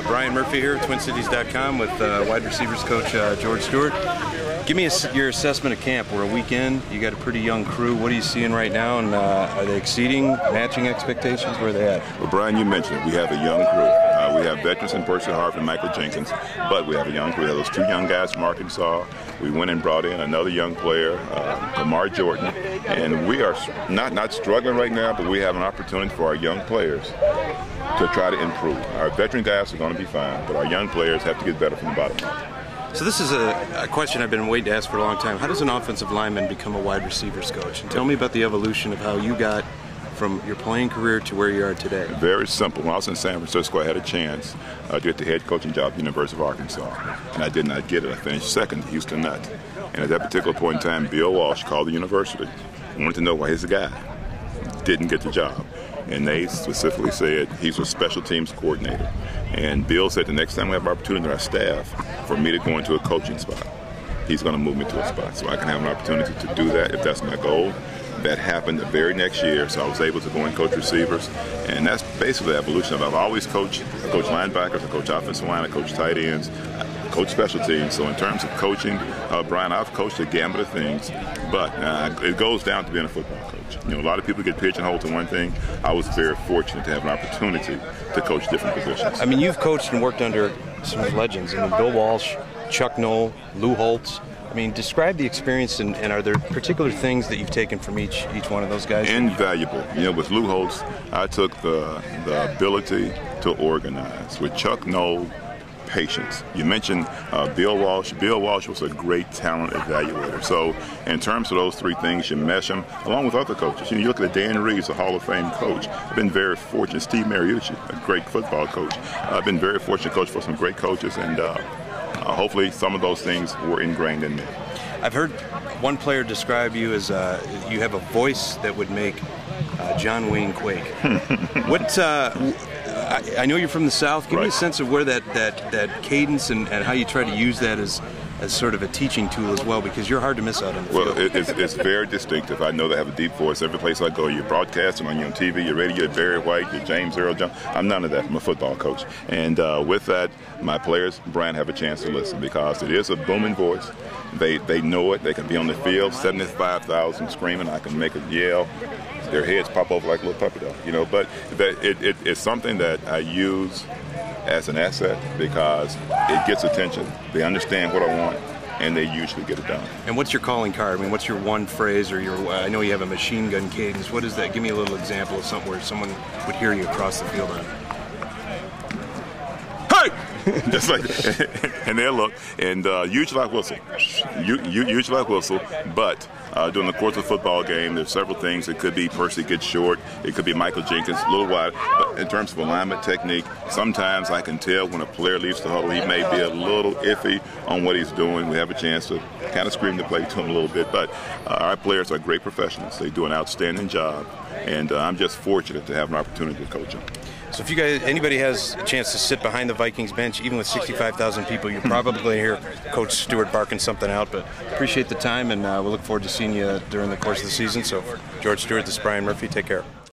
Brian Murphy here, TwinCities.com with wide receivers coach George Stewart. Give me your assessment of camp. We're a week in. You got a pretty young crew. What are you seeing right now? And are they exceeding, matching expectations? Where are they at? Well, Brian, you mentioned it. We have a young crew. We have veterans in Percy Harvey and Michael Jenkins, but we have a young crew. We have those two young guys from Arkansas. We went and brought in another young player, Lamar Jordan, and we are not struggling right now, but we have an opportunity for our young players to try to improve. Our veteran guys are going to be fine, but our young players have to get better from the bottom up. So this is a question I've been waiting to ask for a long time. How does an offensive lineman become a wide receivers coach? And tell me about the evolution of how you got from your playing career to where you are today. Very simple. When I was in San Francisco, I had a chance to get the head coaching job at the University of Arkansas, and I did not get it. I finished second to Houston Nutt. And at that particular point in time, Bill Walsh called the university, wanted to know why his guy didn't get the job. And they specifically said he's a special teams coordinator. And Bill said the next time we have an opportunity in our staff for me to go into a coaching spot, he's going to move me to a spot so I can have an opportunity to do that if that's my goal. That happened the very next year, so I was able to go and coach receivers. And that's basically the evolution of it. I've always coached. I coach linebackers, I coach offensive line, I coach tight ends, I coach special teams. So in terms of coaching, Brian, I've coached a gamut of things, but it goes down to being a football coach. You know, a lot of people get pigeonholed to one thing. I was very fortunate to have an opportunity to coach different positions. I mean, you've coached and worked under some legends. I mean, Bill Walsh, Chuck Noll, Lou Holtz. I mean, describe the experience, and are there particular things that you've taken from each one of those guys? Invaluable. You know, with Lou Holtz, I took the ability to organize. With Chuck Noll, patience. You mentioned Bill Walsh. Bill Walsh was a great talent evaluator. So in terms of those three things, you mesh them along with other coaches. You know, you look at Dan Reeves, a Hall of Fame coach. I've been very fortunate. Steve Mariucci, a great football coach. I've been very fortunate to coach for some great coaches, and hopefully some of those things were ingrained in me. I've heard one player describe you as you have a voice that would make John Wayne quake. What? I know you're from the South. Give me a sense of where that cadence and how you try to use that as sort of a teaching tool as well, because you're hard to miss out on the field. Well, it's very distinctive. I know they have a deep voice. Every place I go, you're broadcasting, you're on TV, you're radio, you're Barry White, you're James Earl Jones. I'm none of that. I'm a football coach. And with that, my players, Brian, have a chance to listen, because it is a booming voice. They know it. They can be on the field, 75,000 screaming. I can make them yell. Their heads pop over like a little puppy dog, you know. But it's something that I use as an asset because it gets attention. They understand what I want, and they usually get it done. And what's your calling card? I mean, what's your one phrase or I know you have a machine gun cadence. What is that? Give me a little example of something where someone would hear you across the field on. Just like that. And they'll look, and usually I whistle. Usually I whistle, but during the course of a football game, there's several things. It could be Percy gets short. It could be Michael Jenkins, a little wide. But in terms of alignment technique, sometimes I can tell when a player leaves the huddle, he may be a little iffy on what he's doing. We have a chance to kind of scream the play to him a little bit. But our players are great professionals. They do an outstanding job, and I'm just fortunate to have an opportunity to coach them. So if anybody has a chance to sit behind the Vikings bench, even with 65,000 people, you're probably going to hear Coach Stewart barking something out. But appreciate the time, and we'll look forward to seeing you during the course of the season. So for George Stewart, this is Brian Murphy. Take care.